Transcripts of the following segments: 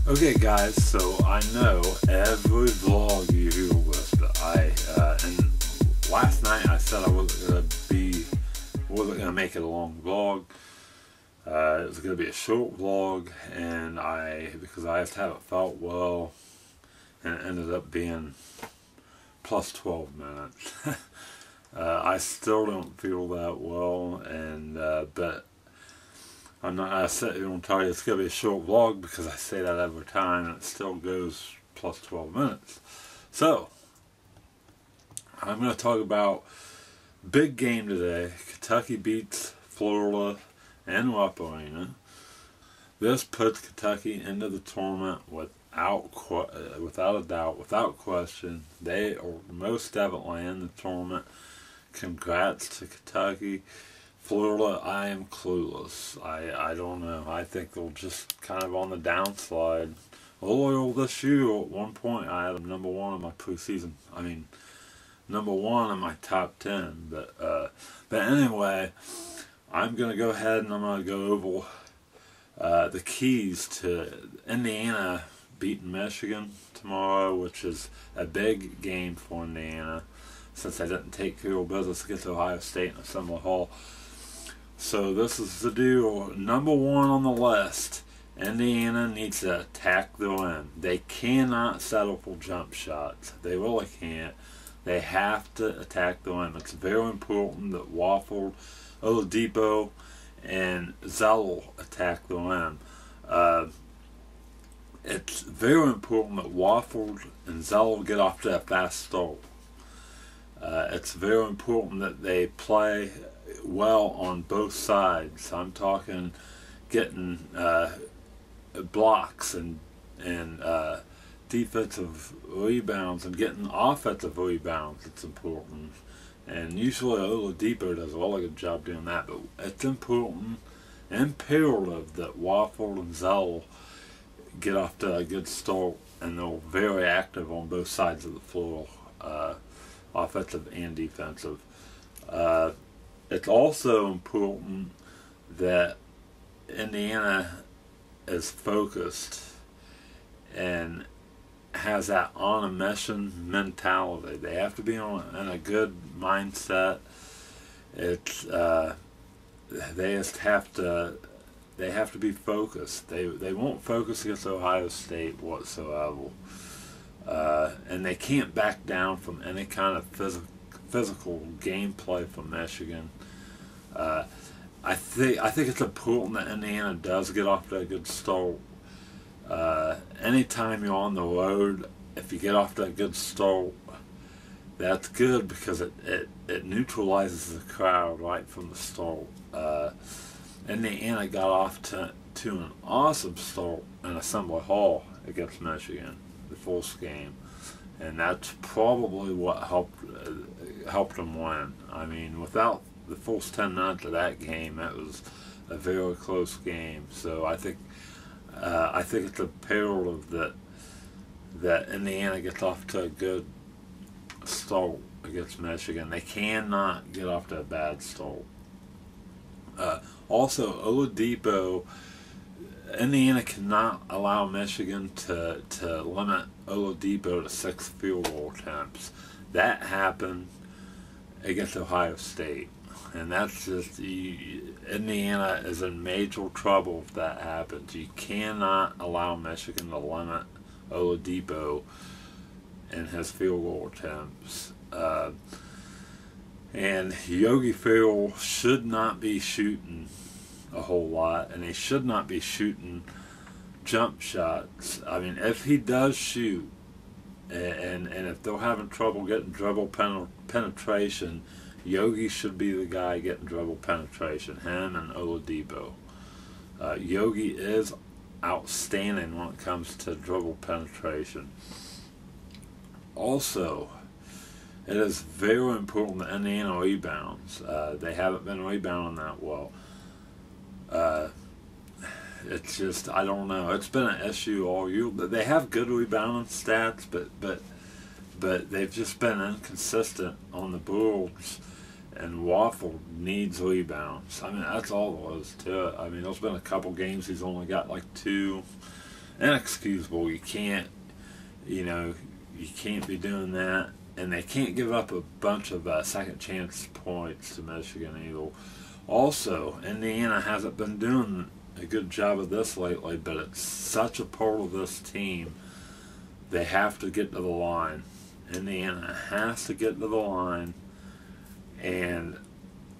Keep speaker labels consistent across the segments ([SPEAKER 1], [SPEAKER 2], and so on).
[SPEAKER 1] Okay, guys, so I know every vlog you hear this, but and last night I said I wasn't gonna make it a long vlog. It was gonna be a short vlog, and because I just haven't felt well, and it ended up being plus 12 minutes. I still don't feel that well, and but I'm not gonna sit here and tell you it's gonna be a short vlog because I say that every time and it still goes plus 12 minutes. So I'm gonna talk about big game today. Kentucky beats Florida in Rupp Arena. This puts Kentucky into the tournament without a doubt, without question. They are most definitely in the tournament. Congrats to Kentucky. Florida, I am clueless. I don't know. I think they'll just kind of on the downslide. Although this year, at one point, I had them number one in my preseason. I mean, number one in my top 10. But anyway, I'm going to go ahead and I'm going to go over the keys to Indiana beating Michigan tomorrow, which is a big game for Indiana, since I didn't take care of business against Ohio State in Assembly Hall. So this is the deal. Number one on the list, Indiana needs to attack the rim. They cannot settle for jump shots. They really can't. They have to attack the rim. It's very important that Wofford, Oladipo, and Zeller attack the rim. It's very important that Wofford and Zeller get off to a fast start. It's very important that they play well on both sides. I'm talking getting blocks and defensive rebounds and getting offensive rebounds. It's important, and usually Oladipo does a really good job doing that. But it's important, imperative that Wofford and Zeller get off to a good start, and they're very active on both sides of the floor, offensive and defensive. It's also important that Indiana is focused and has that on a mission mentality. They have to be in a good mindset. It's they just have to. They have to be focused. They won't focus against Ohio State whatsoever, and they can't back down from any kind of physical gameplay from Michigan. I think it's important that Indiana does get off to a good start. Anytime you're on the road, if you get off to a good start, that's good because it neutralizes the crowd right from the start. Indiana got off to an awesome start in Assembly Hall against Michigan, the first game, and that's probably what helped them win. I mean, without the first 10 minutes of that game, it was a very close game. So I think it's imperative that Indiana gets off to a good start against Michigan. They cannot get off to a bad start. Also, Oladipo, Indiana cannot allow Michigan to limit Oladipo to 6 field goal attempts. That happened against Ohio State, and that's just, Indiana is in major trouble if that happens. You cannot allow Michigan to limit Oladipo in his field goal attempts. And Yogi Ferrell should not be shooting a whole lot, and he should not be shooting jump shots. I mean, if he does shoot, and if they're having trouble getting dribble penetration, Yogi should be the guy getting dribble penetration, him and Oladipo. Yogi is outstanding when it comes to dribble penetration. Also, it is very important that Indiana rebounds. They haven't been rebounding that well. It's just, I don't know. It's been an issue all year. They have good rebounding stats, but they've just been inconsistent on the boards. And Wofford needs rebounds. I mean, that's all there is to it. I mean, there's been a couple games he's only got like 2, inexcusable. You can't, you know, you can't be doing that. And they can't give up a bunch of second chance points to Michigan either. Also, Indiana hasn't been doing a good job of this lately, but it's such a part of this team. They have to get to the line. Indiana has to get to the line, and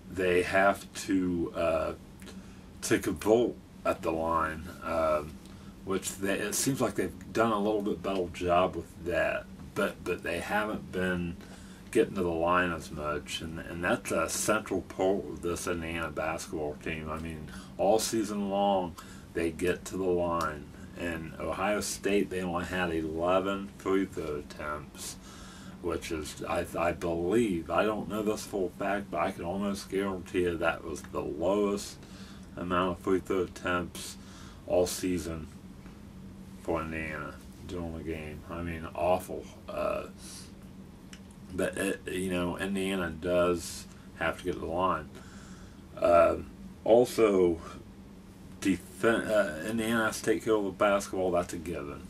[SPEAKER 1] they have to take a vote at the line, which it seems like they've done a little bit better job with that. But they haven't been getting to the line as much, and that's a central part of this Indiana basketball team. I mean, all season long they get to the line, and Ohio State, they only had 11 free throw attempts, which is, I believe, I don't know this full fact, but I can almost guarantee you that was the lowest amount of free throw attempts all season for Indiana during the game. I mean, awful. But you know, Indiana does have to get to the line. Also, Indiana has to take care of the basketball. That's a given.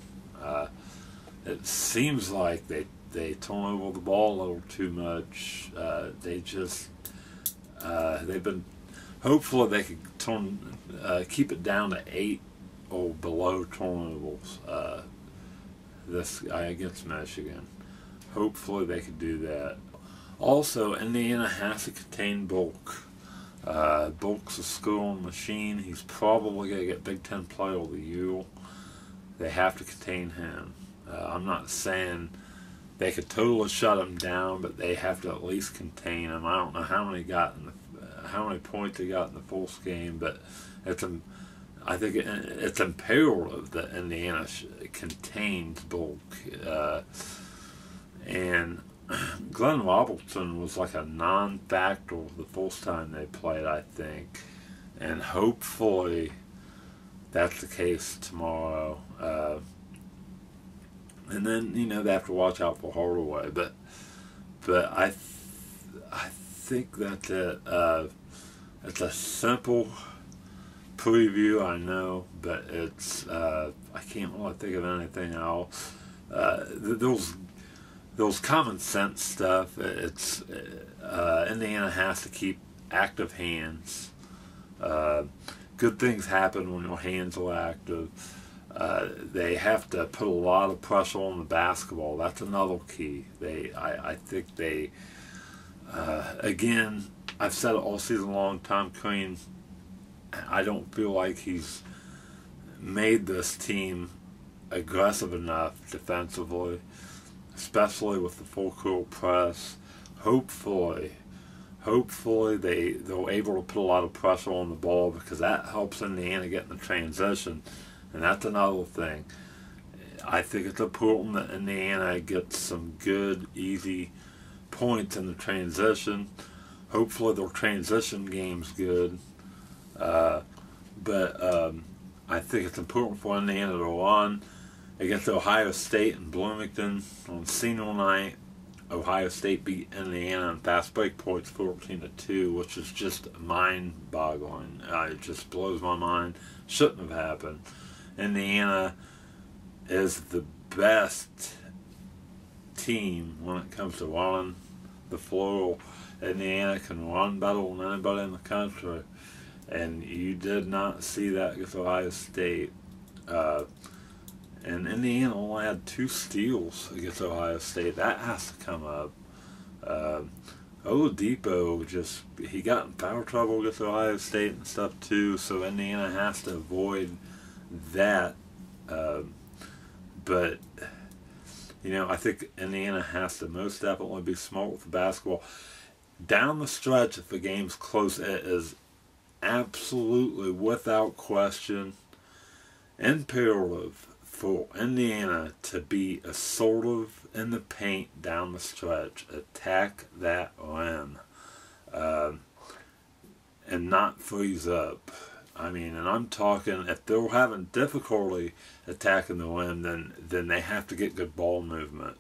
[SPEAKER 1] It seems like they turn over the ball a little too much. They just they've been. Hopefully, they could keep it down to 8 or below turnovers. This against Michigan. Hopefully they could do that. Also, Indiana has to contain Bulk. Bulk's a scoring machine. He's probably going to get Big Ten Player of the Year. They have to contain him. I'm not saying they could totally shut him down, but they have to at least contain him. I don't know how many points he got in the first game, but I think it's imperative that Indiana contains Bulk. And Glenn Robertson was like a non-factor the first time they played, I think. And hopefully that's the case tomorrow. And then, you know, they have to watch out for Hardaway. But I think that it's a simple preview, I know, but it's I can't really think of anything else. Those common sense stuff. It's Indiana has to keep active hands. Good things happen when your hands are active. They have to put a lot of pressure on the basketball. That's another key. I think they again, I've said it all season long, Tom Crean, I don't feel like he's made this team aggressive enough defensively, especially with the full court press. Hopefully they're able to put a lot of pressure on the ball, because that helps Indiana get in the transition. And that's another thing. I think it's important that Indiana gets some good, easy points in the transition. Hopefully their transition game's good. But I think it's important for Indiana to run against Ohio State in Bloomington on senior night. Ohio State beat Indiana in fast break points 14-2, which is just mind-boggling. It just blows my mind. Shouldn't have happened. Indiana is the best team when it comes to running the floor. Indiana can run better than anybody in the country, and you did not see that against Ohio State. And Indiana only had 2 steals against Ohio State. That has to come up. Oladipo he got in foul trouble against Ohio State and stuff too, so Indiana has to avoid that. But, you know, I think Indiana has to most definitely be smart with the basketball. Down the stretch, if the game's close, it is absolutely, without question, imperative for Indiana to be assertive in the paint down the stretch. Attack that rim. And not freeze up. I mean, and I'm talking, if they're having difficulty attacking the rim, then they have to get good ball movement.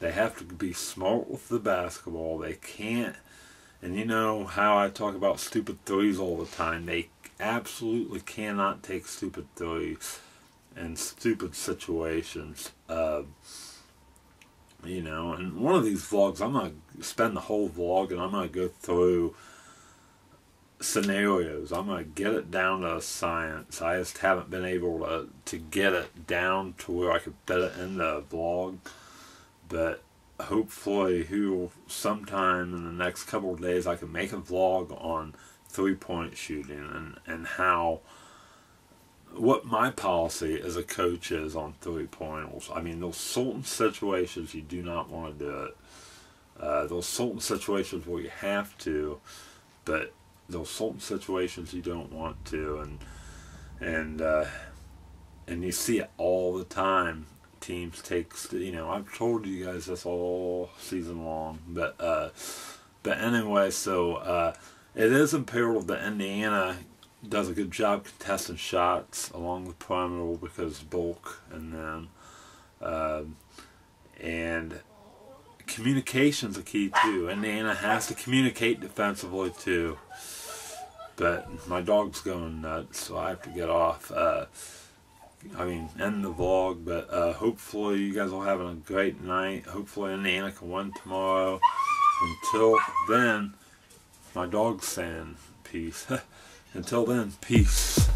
[SPEAKER 1] They have to be smart with the basketball. They can't, and you know how I talk about stupid threes all the time. They absolutely cannot take stupid threes. and stupid situations. You know, and one of these vlogs, I'm going to spend the whole vlog and I'm going to go through scenarios. I'm going to get it down to science. I just haven't been able to get it down to where I could fit it in the vlog. But hopefully, sometime in the next couple of days, I can make a vlog on 3-point shooting and what my policy as a coach is on 3-pointers. I mean, there's certain situations you do not want to do it. There's certain situations where you have to, but there's certain situations you don't want to, and you see it all the time. Teams take, you know, I've told you guys this all season long, but anyway, so it is imperative that Indiana does a good job contesting shots along the perimeter because Bulk and them, and communication's a key too. Indiana has to communicate defensively too. But my dog's going nuts, so I have to get off. End the vlog, but hopefully you guys are having a great night. Hopefully Indiana can win tomorrow. Until then, my dog's saying peace. Until then, peace.